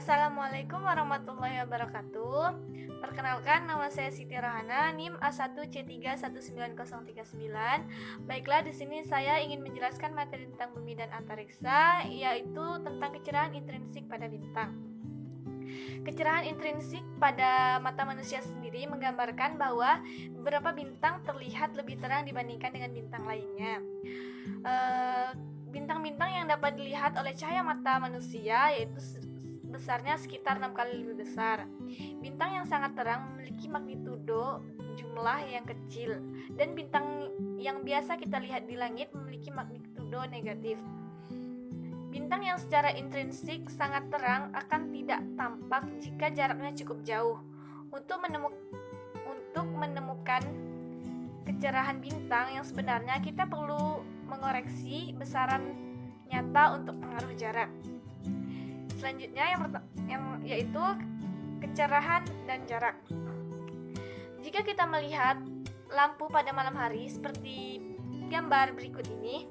Assalamualaikum warahmatullahi wabarakatuh. Perkenalkan, nama saya Siti Rahana, NIM A1C3190039. Baiklah, di sini saya ingin menjelaskan materi tentang bumi dan antariksa, yaitu tentang kecerahan intrinsik pada bintang. Kecerahan intrinsik pada mata manusia sendiri menggambarkan bahwa beberapa bintang terlihat lebih terang dibandingkan dengan bintang lainnya. Bintang-bintang yang dapat dilihat oleh cahaya mata manusia yaitu besarnya sekitar 6 kali lebih besar. Bintang yang sangat terang memiliki magnitudo jumlah yang kecil, dan bintang yang biasa kita lihat di langit memiliki magnitudo negatif. Bintang yang secara intrinsik sangat terang akan tidak tampak jika jaraknya cukup jauh. Untuk menemukan kecerahan bintang yang sebenarnya, kita perlu mengoreksi besaran nyata untuk pengaruh jarak. Selanjutnya yaitu kecerahan dan jarak. Jika kita melihat lampu pada malam hari seperti gambar berikut ini,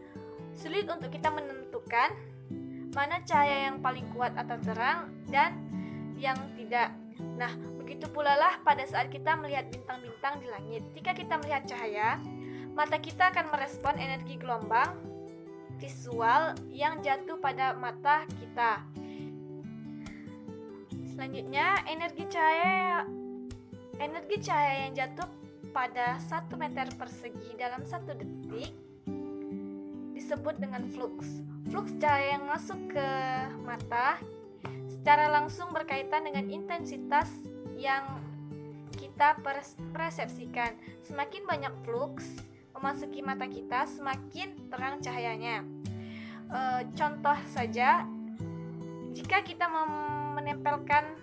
sulit untuk kita menentukan mana cahaya yang paling kuat atau terang dan yang tidak. Nah, begitu pula lah pada saat kita melihat bintang-bintang di langit. Jika kita melihat cahaya, mata kita akan merespon energi gelombang visual yang jatuh pada mata kita. Selanjutnya, energi cahaya yang jatuh pada 1 meter persegi dalam 1 detik disebut dengan flux. Flux cahaya yang masuk ke mata secara langsung berkaitan dengan intensitas yang kita persepsikan. Semakin banyak flux memasuki mata kita, semakin terang cahayanya. Contoh saja, jika kita menempelkan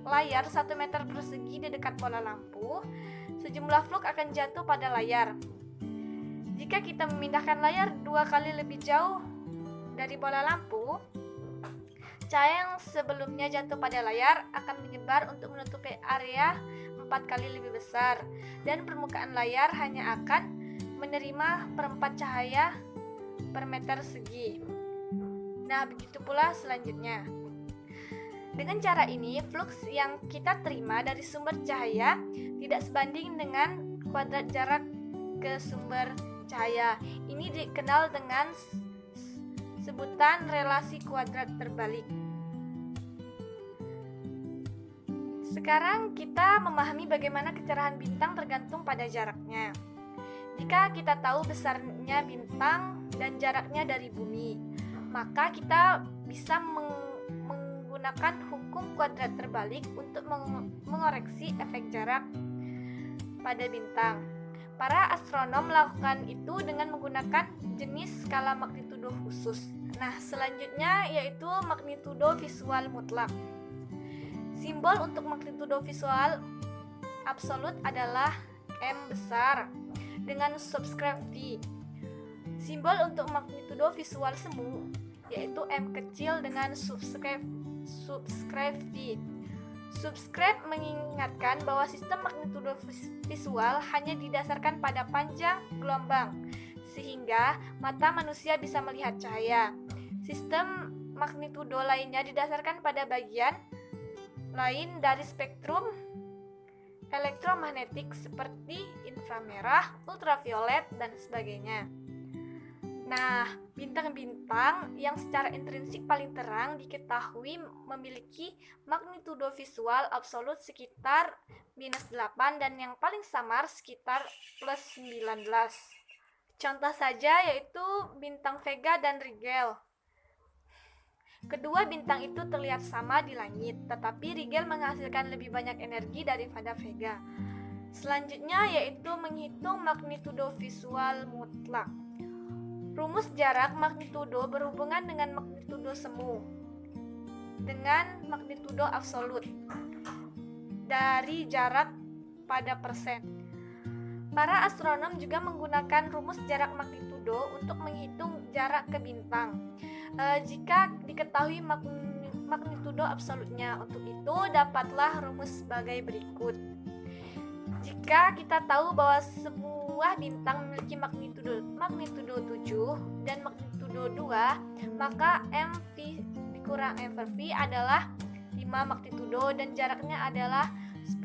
layar 1 meter persegi di dekat bola lampu, sejumlah flux akan jatuh pada layar. Jika kita memindahkan layar 2 kali lebih jauh dari bola lampu, cahaya yang sebelumnya jatuh pada layar akan menyebar untuk menutupi area 4 kali lebih besar, dan permukaan layar hanya akan menerima 1/4 cahaya per meter segi. Nah, begitu pula selanjutnya. Dengan cara ini, flux yang kita terima dari sumber cahaya tidak sebanding dengan kuadrat jarak ke sumber cahaya. Ini dikenal dengan sebutan relasi kuadrat terbalik. Sekarang kita memahami bagaimana kecerahan bintang tergantung pada jaraknya. Jika kita tahu besarnya bintang dan jaraknya dari bumi, maka kita bisa menggunakan hukum kuadrat terbalik untuk mengoreksi efek jarak pada bintang. Para astronom melakukan itu dengan menggunakan jenis skala magnitudo khusus. Nah, selanjutnya yaitu magnitudo visual mutlak. Simbol untuk magnitudo visual absolut adalah M besar dengan subscript V. Simbol untuk magnitudo visual semu yaitu M kecil dengan subscript V. Subscript mengingatkan bahwa sistem magnitudo visual hanya didasarkan pada panjang gelombang, sehingga mata manusia bisa melihat cahaya. Sistem magnitudo lainnya didasarkan pada bagian lain dari spektrum elektromagnetik seperti inframerah, ultraviolet, dan sebagainya. Nah, bintang-bintang yang secara intrinsik paling terang diketahui memiliki magnitudo visual absolut sekitar -8 dan yang paling samar sekitar +19. Contoh saja yaitu bintang Vega dan Rigel. Kedua bintang itu terlihat sama di langit, tetapi Rigel menghasilkan lebih banyak energi daripada Vega. Selanjutnya yaitu menghitung magnitudo visual mutlak. Rumus jarak magnitudo berhubungan dengan magnitudo semu dengan magnitudo absolut dari jarak pada persen. Para astronom juga menggunakan rumus jarak magnitudo untuk menghitung jarak ke bintang. Jika diketahui magnitudo absolutnya, untuk itu dapatlah rumus sebagai berikut. Jika kita tahu bahwa sebuah bintang memiliki magnitudo 7 dan magnitudo 2, maka MV kurang MV adalah 5 magnitudo dan jaraknya adalah 10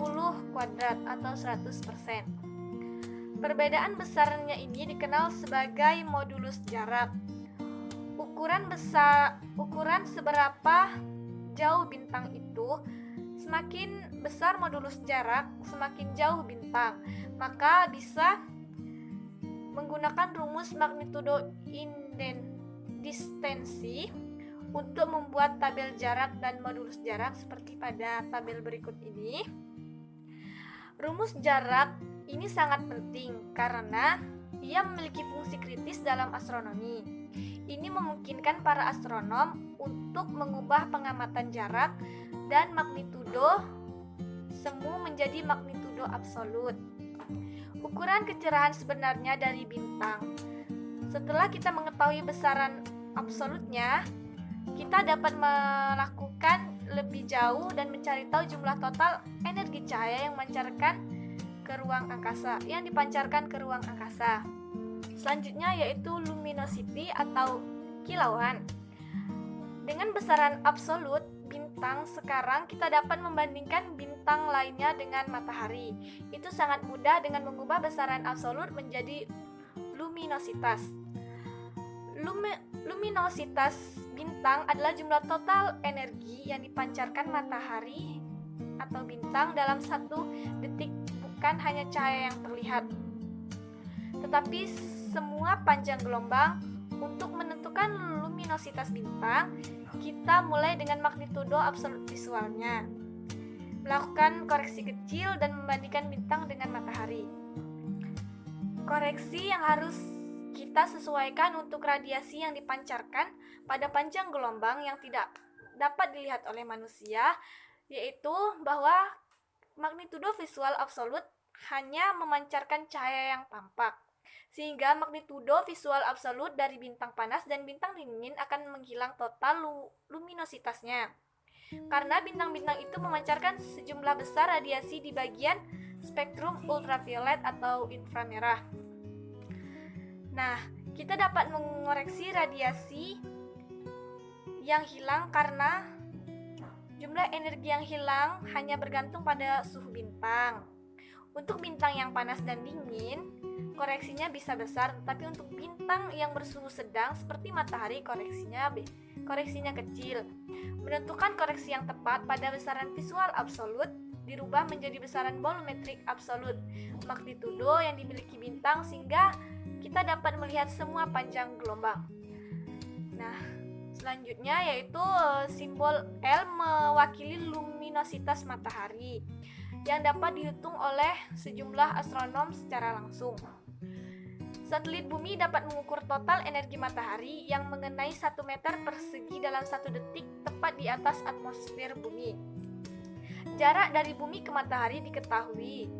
kuadrat atau 100%. Perbedaan besarnya ini dikenal sebagai modulus jarak. Ukuran seberapa jauh bintang itu, semakin besar modulus jarak, semakin jauh bintang. Maka bisa menggunakan rumus magnitudo distensi untuk membuat tabel jarak dan modulus jarak seperti pada tabel berikut ini. Rumus jarak ini sangat penting karena ia memiliki fungsi kritis dalam astronomi. Ini memungkinkan para astronom untuk mengubah pengamatan jarak dan magnitudo semu menjadi magnitudo absolut. Ukuran kecerahan sebenarnya dari bintang. Setelah kita mengetahui besaran absolutnya, kita dapat melakukan lebih jauh dan mencari tahu jumlah total energi cahaya yang dipancarkan ke ruang angkasa. Selanjutnya yaitu luminosity atau kilauan. Dengan besaran absolut bintang sekarang, kita dapat membandingkan bintang lainnya dengan matahari. Itu sangat mudah dengan mengubah besaran absolut menjadi luminositas. Luminositas bintang adalah jumlah total energi yang dipancarkan matahari atau bintang dalam 1 detik, bukan hanya cahaya yang terlihat, tetapi semua panjang gelombang. Untuk menentukan luminositas bintang, kita mulai dengan magnitudo absolut visualnya, melakukan koreksi kecil dan membandingkan bintang dengan matahari. Koreksi yang harus kita sesuaikan untuk radiasi yang dipancarkan pada panjang gelombang yang tidak dapat dilihat oleh manusia, yaitu bahwa magnitudo visual absolut hanya memancarkan cahaya yang tampak, sehingga magnitudo visual absolut dari bintang panas dan bintang dingin akan menghilang total luminositasnya. Karena bintang-bintang itu memancarkan sejumlah besar radiasi di bagian spektrum ultraviolet atau inframerah. Nah, kita dapat mengoreksi radiasi yang hilang karena jumlah energi yang hilang hanya bergantung pada suhu bintang. Untuk bintang yang panas dan dingin, koreksinya bisa besar, tapi untuk bintang yang bersuhu sedang seperti matahari, koreksinya kecil. Menentukan koreksi yang tepat pada besaran visual absolut dirubah menjadi besaran volumetrik absolut, magnitudo yang dimiliki bintang, sehingga kita dapat melihat semua panjang gelombang. Nah, selanjutnya yaitu simbol L mewakili luminositas matahari yang dapat dihitung oleh sejumlah astronom secara langsung. Satelit bumi dapat mengukur total energi matahari yang mengenai 1 meter persegi dalam 1 detik tepat di atas atmosfer bumi. Jarak dari bumi ke matahari diketahui.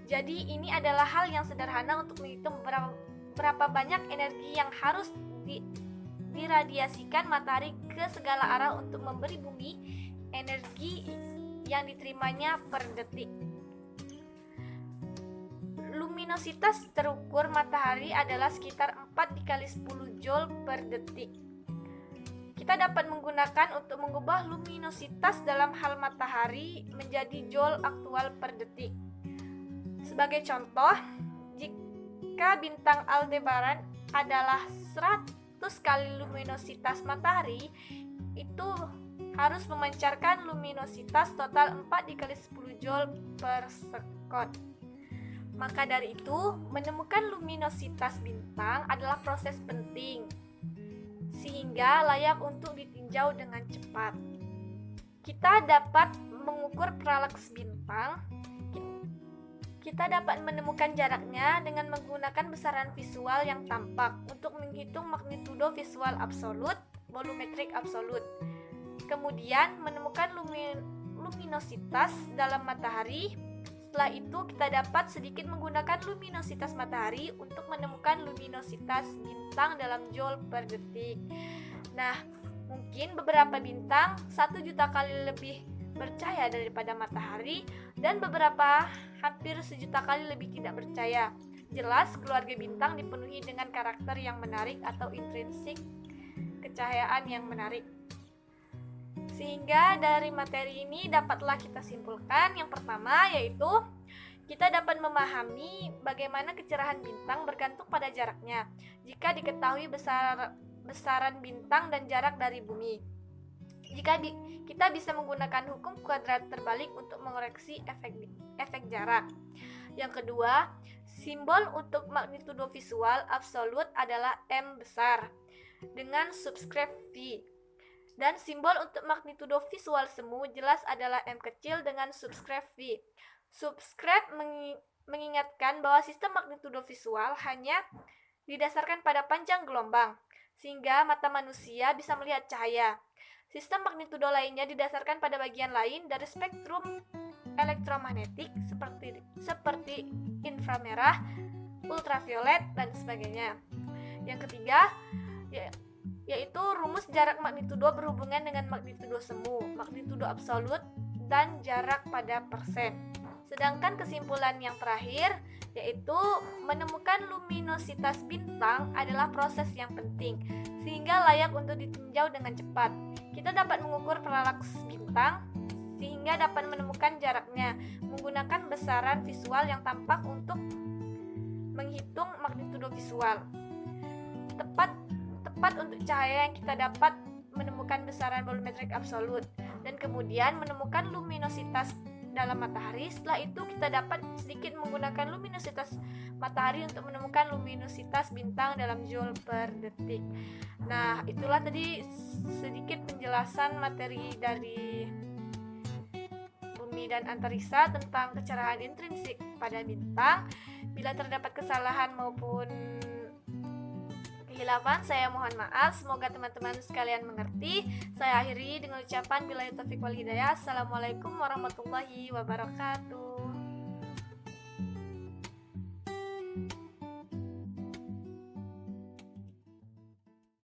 Jadi ini adalah hal yang sederhana untuk menghitung berapa banyak energi yang harus diradiasikan matahari ke segala arah untuk memberi bumi energi yang diterimanya per detik. Luminositas terukur matahari adalah sekitar 4 dikali 10 joule per detik. Kita dapat menggunakan untuk mengubah luminositas dalam hal matahari menjadi joule aktual per detik. Sebagai contoh, jika bintang Aldebaran adalah 100 kali luminositas matahari, itu harus memancarkan luminositas total 4 dikali 10 joule per sekon. Maka dari itu, menemukan luminositas bintang adalah proses penting, sehingga layak untuk ditinjau dengan cepat. Kita dapat mengukur paralaks bintang. Kita dapat menemukan jaraknya dengan menggunakan besaran visual yang tampak untuk menghitung magnitudo visual absolut, volumetrik absolut. Kemudian menemukan luminositas dalam matahari. Setelah itu kita dapat sedikit menggunakan luminositas matahari untuk menemukan luminositas bintang dalam joule per detik. Nah, mungkin beberapa bintang 1 juta kali lebih bercahaya daripada matahari dan beberapa hampir 1 juta kali lebih tidak bercahaya. Jelas keluarga bintang dipenuhi dengan karakter yang menarik atau intrinsik kecahayaan yang menarik. Sehingga dari materi ini dapatlah kita simpulkan yang pertama yaitu kita dapat memahami bagaimana kecerahan bintang bergantung pada jaraknya jika diketahui besaran bintang dan jarak dari bumi. Kita bisa menggunakan hukum kuadrat terbalik untuk mengoreksi efek jarak. Yang kedua, simbol untuk magnitudo visual absolut adalah M besar dengan subscript V. Dan simbol untuk magnitudo visual semu jelas adalah M kecil dengan subscript V. Subscript mengingatkan bahwa sistem magnitudo visual hanya didasarkan pada panjang gelombang, sehingga mata manusia bisa melihat cahaya. Sistem magnitudo lainnya didasarkan pada bagian lain dari spektrum elektromagnetik seperti inframerah, ultraviolet, dan sebagainya. Yang ketiga, yaitu rumus jarak magnitudo berhubungan dengan magnitudo semu, magnitudo absolut, dan jarak pada persen. Sedangkan kesimpulan yang terakhir yaitu menemukan luminositas bintang adalah proses yang penting sehingga layak untuk ditinjau dengan cepat. Kita dapat mengukur paralaks bintang sehingga dapat menemukan jaraknya menggunakan besaran visual yang tampak untuk menghitung magnitudo visual. Tepat untuk cahaya yang kita dapat menemukan besaran volumetrik absolut dan kemudian menemukan luminositas dalam matahari. Setelah itu kita dapat sedikit menggunakan luminositas matahari untuk menemukan luminositas bintang dalam joule per detik. Nah, itulah tadi sedikit penjelasan materi dari bumi dan antariksa tentang kecerahan intrinsik pada bintang. Bila terdapat kesalahan maupun kehilafan, saya mohon maaf. Semoga teman-teman sekalian mengerti. Saya akhiri dengan ucapan billahi taufiq wal hidayah. Assalamualaikum warahmatullahi wabarakatuh.